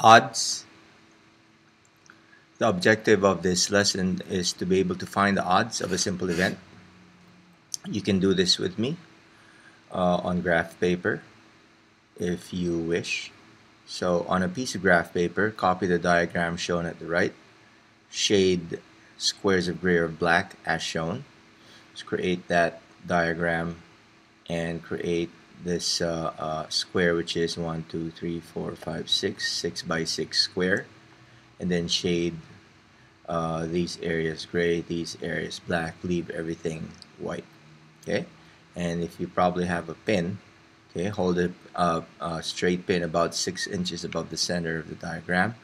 Odds. The objective of this lesson is to be able to find the odds of a simple event. You can do this with me on graph paper if you wish. So on a piece of graph paper, copy the diagram shown at the right, shade squares of gray or black as shown. Let's create that diagram and create this square, which is 1, 2, 3, 4, 5, 6 by 6 square, and then shade these areas gray, these areas black, leave everything white. Okay, and if you probably have a pin, okay, hold a straight pin about 6 inches above the center of the diagram,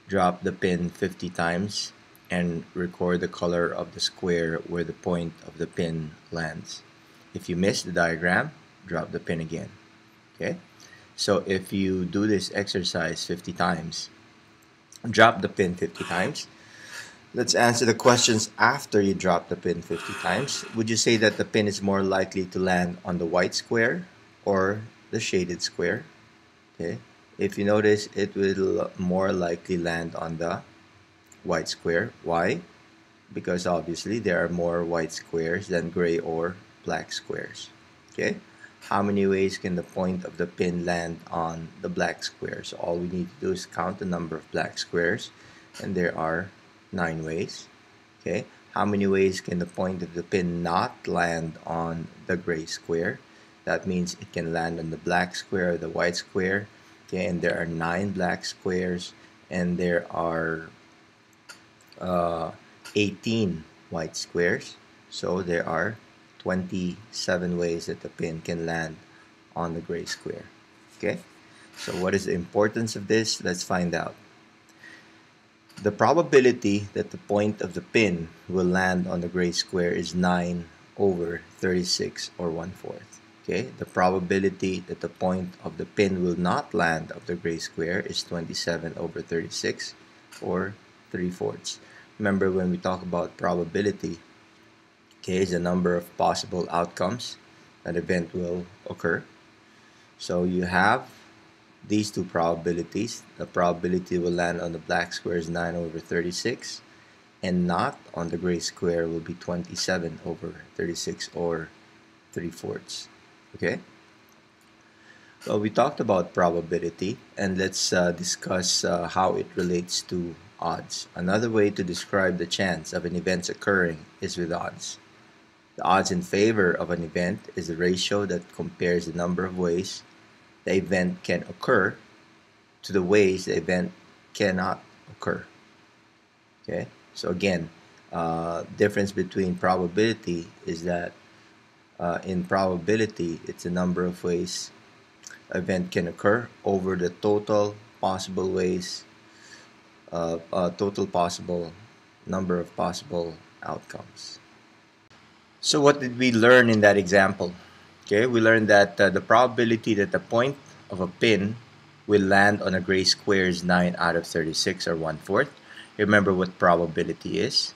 drop the pin 50 times and record the color of the square where the point of the pin lands. If you miss the diagram, drop the pin again. Okay, so if you do this exercise 50 times, drop the pin 50 times. Let's answer the questions after you drop the pin 50 times. Would you say that the pin is more likely to land on the white square or the shaded square? Okay, if you notice, it will more likely land on the white square. Why? Because obviously there are more white squares than gray or black squares. Okay, how many ways can the point of the pin land on the black square? So all we need to do is count the number of black squares, and there are 9 ways. Okay, how many ways can the point of the pin not land on the gray square? That means it can land on the black square or the white square. Okay, and there are 9 black squares, and there are 18 white squares. So there are 27 ways that the pin can land on the gray square. Okay, so what is the importance of this? Let's find out. The probability that the point of the pin will land on the gray square is 9 over 36 or 1/4. Okay, the probability that the point of the pin will not land of the gray square is 27 over 36 or 3/4. Remember, when we talk about probability, okay, is the number of possible outcomes an event will occur. So you have these two probabilities. The probability will land on the black square is 9 over 36, and not on the gray square will be 27 over 36 or 3/4. Okay, well, we talked about probability, and let's discuss how it relates to odds. Another way to describe the chance of an event occurring is with odds. The odds in favor of an event is the ratio that compares the number of ways the event can occur to the ways the event cannot occur. Okay, so again, difference between probability is that in probability, it's the number of ways an event can occur over the total possible ways, total possible number of possible outcomes. So what did we learn in that example? Okay, we learned that the probability that the point of a pin will land on a gray square is 9 out of 36 or 1/4. Remember what probability is.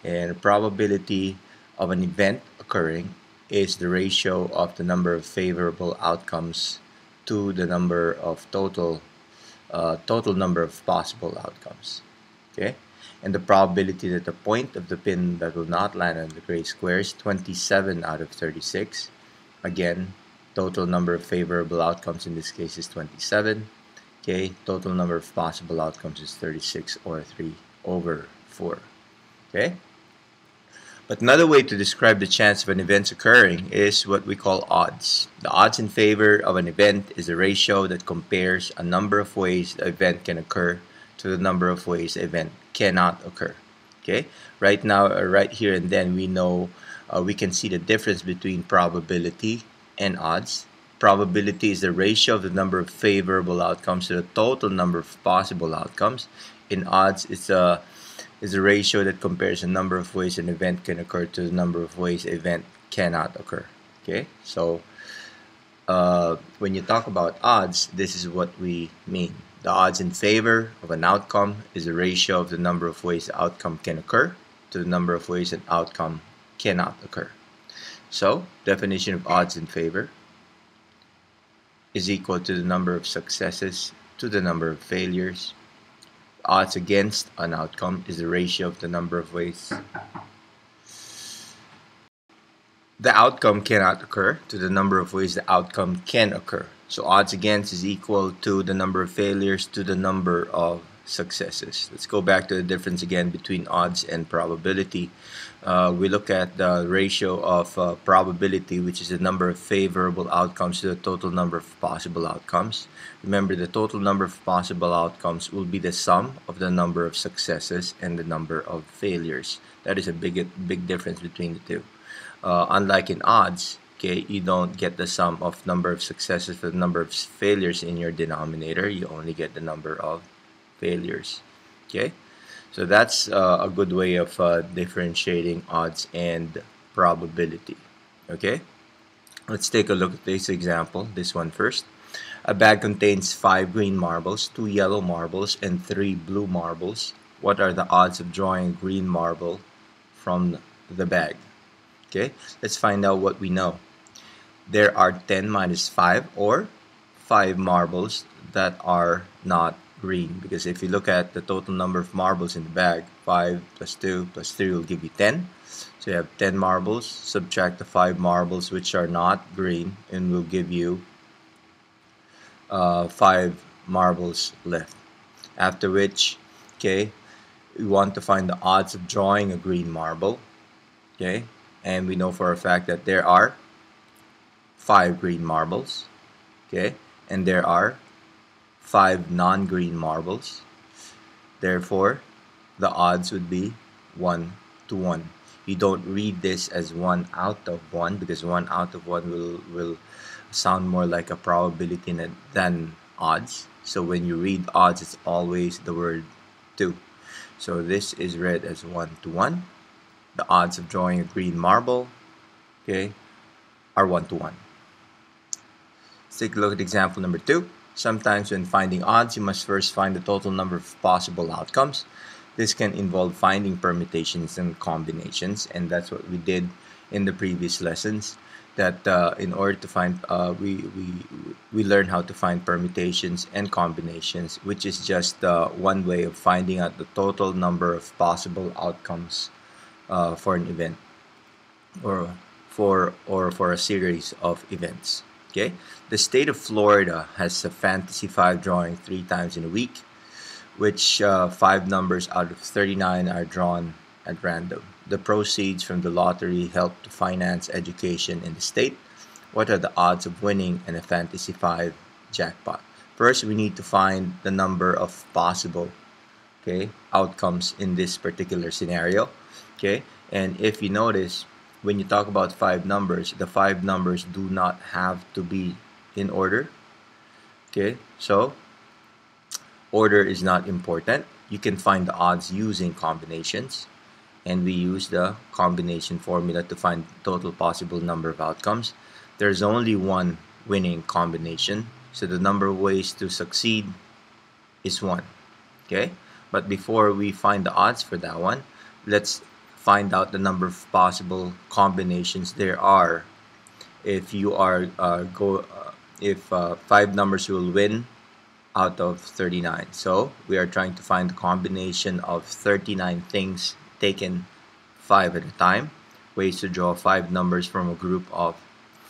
And the probability of an event occurring is the ratio of the number of favorable outcomes to the number of total number of possible outcomes. Okay, and the probability that the point of the pin that will not land on the gray square is 27 out of 36. Again, total number of favorable outcomes in this case is 27. Okay, total number of possible outcomes is 36 or 3/4. Okay, but another way to describe the chance of an event occurring is what we call odds. The odds in favor of an event is the ratio that compares a number of ways the event can occur to the number of ways the event cannot occur. Okay, right now, right here and then, we know we can see the difference between probability and odds. Probability is the ratio of the number of favorable outcomes to the total number of possible outcomes. In odds, it's a ratio that compares the number of ways an event can occur to the number of ways an event cannot occur. Okay, so when you talk about odds, this is what we mean. The odds in favor of an outcome is the ratio of the number of ways the outcome can occur to the number of ways an outcome cannot occur. So, definition of odds in favor is equal to the number of successes to the number of failures. Odds against an outcome is the ratio of the number of ways the outcome cannot occur to the number of ways the outcome can occur. So odds against is equal to the number of failures to the number of successes. Let's go back to the difference again between odds and probability. We look at the ratio of probability, which is the number of favorable outcomes to the total number of possible outcomes. Remember, the total number of possible outcomes will be the sum of the number of successes and the number of failures. That is a big difference between the two. Unlike in odds, okay, you don't get the sum of number of successes to the number of failures in your denominator. You only get the number of failures. Okay, so that's a good way of differentiating odds and probability. Okay, let's take a look at this example, this one first. A bag contains 5 green marbles, 2 yellow marbles, and 3 blue marbles. What are the odds of drawing a green marble from the bag? Okay, let's find out what we know. There are 10 minus 5 or 5 marbles that are not green, because if you look at the total number of marbles in the bag, 5 plus 2 plus 3 will give you 10. So you have 10 marbles, subtract the 5 marbles which are not green, and will give you 5 marbles left. After which, okay, we want to find the odds of drawing a green marble. Okay, and we know for a fact that there are 5 green marbles, okay, and there are 5 non-green marbles. Therefore, the odds would be 1 to 1. You don't read this as 1 out of 1, because 1 out of 1 will sound more like a probability than odds. So when you read odds, it's always the word 2. So this is read as 1 to 1. The odds of drawing a green marble, okay, are 1 to 1. Let's take a look at example number 2. Sometimes when finding odds, you must first find the total number of possible outcomes. This can involve finding permutations and combinations, and that's what we did in the previous lessons. That in order to find, we learn how to find permutations and combinations, which is just one way of finding out the total number of possible outcomes for an event or for a series of events. Okay, the state of Florida has a fantasy 5 drawing 3 times in a week, which 5 numbers out of 39 are drawn at random. The proceeds from the lottery help to finance education in the state. What are the odds of winning in a fantasy 5 jackpot? First, we need to find the number of possible, okay, outcomes in this particular scenario. Okay, and if you notice, when you talk about 5 numbers, the 5 numbers do not have to be in order. Okay, so order is not important. You can find the odds using combinations, and we use the combination formula to find total possible number of outcomes. There's only one winning combination, so the number of ways to succeed is 1. Okay, but before we find the odds for that one, let's find out the number of possible combinations there are. If you are 5 numbers will win out of 39. So we are trying to find the combination of 39 things taken 5 at a time. Ways to draw 5 numbers from a group of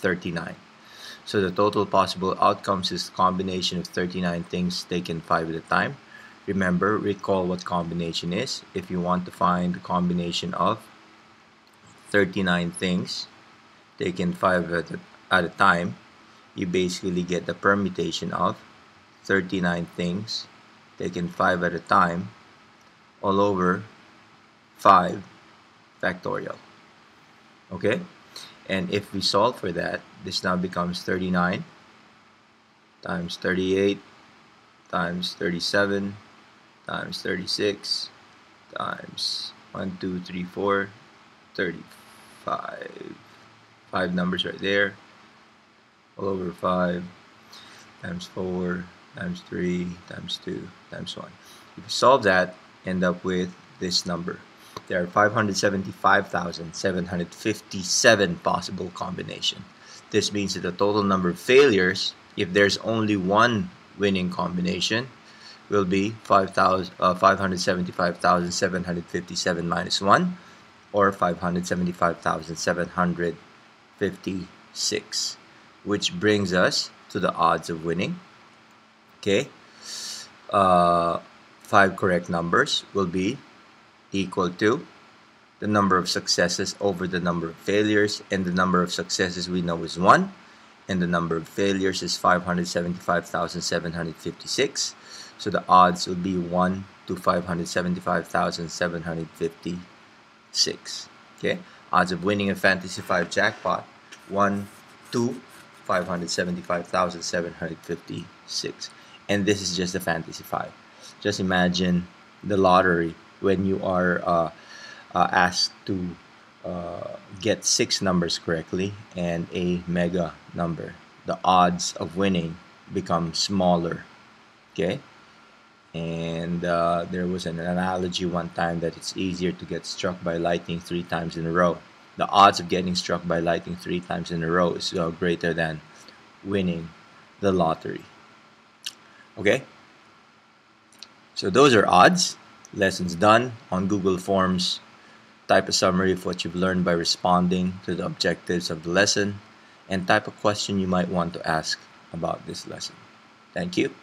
39. So the total possible outcomes is a combination of 39 things taken 5 at a time. Remember, recall what combination is. If you want to find the combination of 39 things taken 5 at a time, you basically get the permutation of 39 things taken 5 at a time all over 5 factorial. Okay? And if we solve for that, this now becomes 39 times 38 times 37 times 36 times 1, 2, 3, 4, 35. 5 numbers right there. All over 5 times 4 times 3 times 2 times 1. If you solve that, end up with this number. There are 575,757 possible combinations. This means that the total number of failures, if there's only one winning combination will be 575,757 minus 1, or 575,756, which brings us to the odds of winning. Okay, 5 correct numbers will be equal to the number of successes over the number of failures, and the number of successes we know is 1, and the number of failures is 575,756. So the odds will be 1 to 575,756. Okay, odds of winning a Fantasy 5 jackpot, 1 to 575,756. And this is just the Fantasy 5. Just imagine the lottery when you are asked to get 6 numbers correctly and a mega number. The odds of winning become smaller. Okay, and there was an analogy one time that it's easier to get struck by lightning 3 times in a row. The odds of getting struck by lightning 3 times in a row is greater than winning the lottery. Okay, so those are odds. Lessons done. On Google Forms, type a summary of what you've learned by responding to the objectives of the lesson, and type a question you might want to ask about this lesson. Thank you.